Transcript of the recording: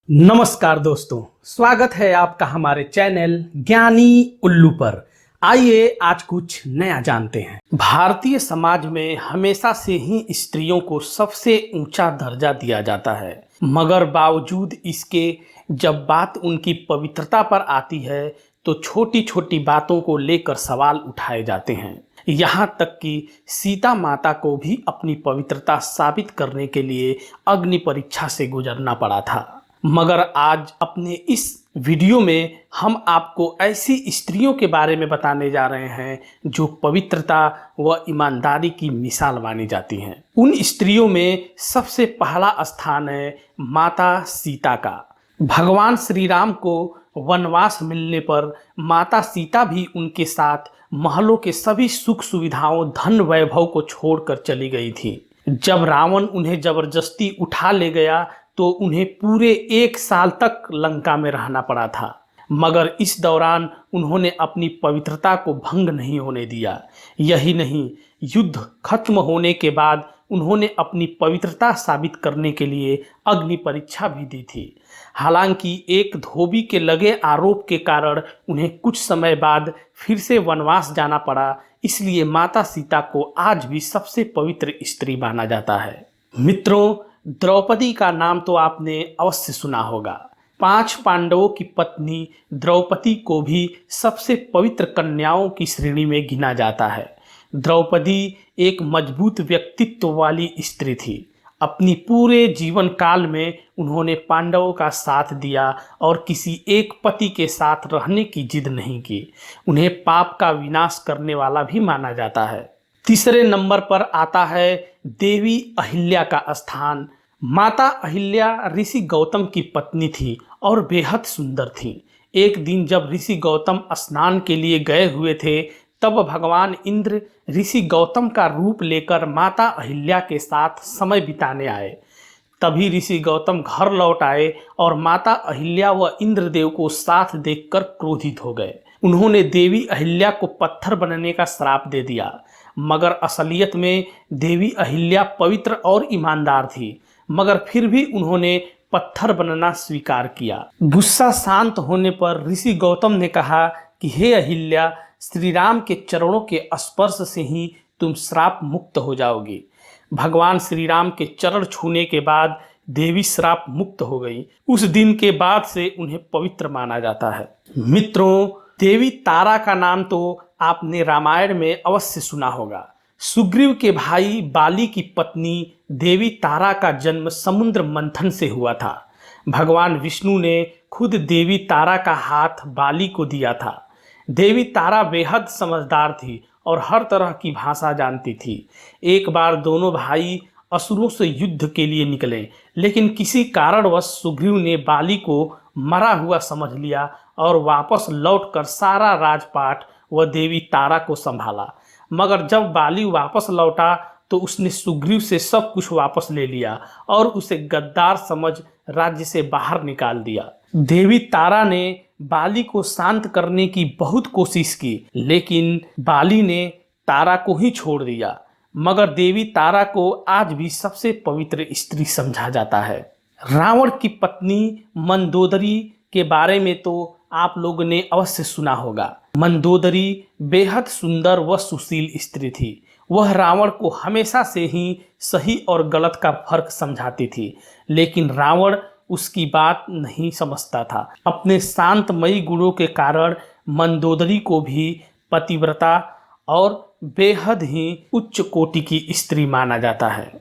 नमस्कार दोस्तों, स्वागत है आपका हमारे चैनल ज्ञानी उल्लू पर। आइए आज कुछ नया जानते हैं। भारतीय समाज में हमेशा से ही स्त्रियों को सबसे ऊंचा दर्जा दिया जाता है, मगर बावजूद इसके जब बात उनकी पवित्रता पर आती है तो छोटी छोटी बातों को लेकर सवाल उठाए जाते हैं। यहाँ तक कि सीता माता को भी अपनी पवित्रता साबित करने के लिए अग्नि परीक्षा से गुजरना पड़ा था। मगर आज अपने इस वीडियो में हम आपको ऐसी स्त्रियों के बारे में बताने जा रहे हैं जो पवित्रता व ईमानदारी की मिसाल मानी जाती हैं। उन स्त्रियों में सबसे पहला स्थान है माता सीता का। भगवान श्री राम को वनवास मिलने पर माता सीता भी उनके साथ महलों के सभी सुख सुविधाओं, धन वैभव को छोड़कर चली गई थी। जब रावण उन्हें जबरदस्ती उठा ले गया तो उन्हें पूरे 1 साल तक लंका में रहना पड़ा था, मगर इस दौरान उन्होंने अपनी पवित्रता को भंग नहीं होने दिया। यही नहीं, युद्ध खत्म होने के बाद उन्होंने अपनी पवित्रता साबित करने के लिए अग्नि परीक्षा भी दी थी। हालांकि एक धोबी के लगे आरोप के कारण उन्हें कुछ समय बाद फिर से वनवास जाना पड़ा, इसलिए माता सीता को आज भी सबसे पवित्र स्त्री माना जाता है। मित्रों, द्रौपदी का नाम तो आपने अवश्य सुना होगा। 5 पांडवों की पत्नी द्रौपदी को भी सबसे पवित्र कन्याओं की श्रेणी में गिना जाता है। द्रौपदी एक मजबूत व्यक्तित्व वाली स्त्री थी। अपनी पूरे जीवन काल में उन्होंने पांडवों का साथ दिया और किसी एक पति के साथ रहने की जिद नहीं की। उन्हें पाप का विनाश करने वाला भी माना जाता है। तीसरे नंबर पर आता है देवी अहिल्या का स्थान। माता अहिल्या ऋषि गौतम की पत्नी थी और बेहद सुंदर थी। एक दिन जब ऋषि गौतम स्नान के लिए गए हुए थे, तब भगवान इंद्र ऋषि गौतम का रूप लेकर माता अहिल्या के साथ समय बिताने आए। तभी ऋषि गौतम घर लौट आए और माता अहिल्या व इंद्रदेव को साथ देखकर क्रोधित हो गए। उन्होंने देवी अहिल्या को पत्थर बनने का श्राप दे दिया, मगर असलियत में देवी अहिल्या पवित्र और ईमानदार थी, मगर फिर भी उन्होंने पत्थर बनना स्वीकार किया। गुस्सा शांत होने पर ऋषि गौतम ने कहा कि हे अहिल्या, श्री राम के चरणों के स्पर्श से ही तुम श्राप मुक्त हो जाओगी। भगवान श्री राम के चरण छूने के बाद देवी श्राप मुक्त हो गई। उस दिन के बाद से उन्हें पवित्र माना जाता है। मित्रों, देवी तारा का नाम तो आपने रामायण में अवश्य सुना होगा। सुग्रीव के भाई बाली की पत्नी देवी तारा का जन्म समुद्र मंथन से हुआ था। भगवान विष्णु ने खुद देवी तारा का हाथ बाली को दिया था। देवी तारा बेहद समझदार थी और हर तरह की भाषा जानती थी। एक बार दोनों भाई असुरों से युद्ध के लिए निकले, लेकिन किसी कारणवश सुग्रीव ने बाली को मरा हुआ समझ लिया और वापस लौटकर सारा राजपाट व देवी तारा को संभाला। मगर जब बाली वापस लौटा तो उसने सुग्रीव से सब कुछ वापस ले लिया और उसे गद्दार समझ राज्य से बाहर निकाल दिया। देवी तारा ने बाली को शांत करने की बहुत कोशिश की, लेकिन बाली ने तारा को ही छोड़ दिया। मगर देवी तारा को आज भी सबसे पवित्र स्त्री समझा जाता है। रावण की पत्नी मंदोदरी के बारे में तो आप लोगों ने अवश्य सुना होगा। मंदोदरी बेहद सुंदर व सुशील स्त्री थी। वह रावण को हमेशा से ही सही और गलत का फर्क समझाती थी, लेकिन रावण उसकी बात नहीं समझता था। अपने शांतमयी गुणों के कारण मंदोदरी को भी पतिव्रता और बेहद ही उच्च कोटि की स्त्री माना जाता है।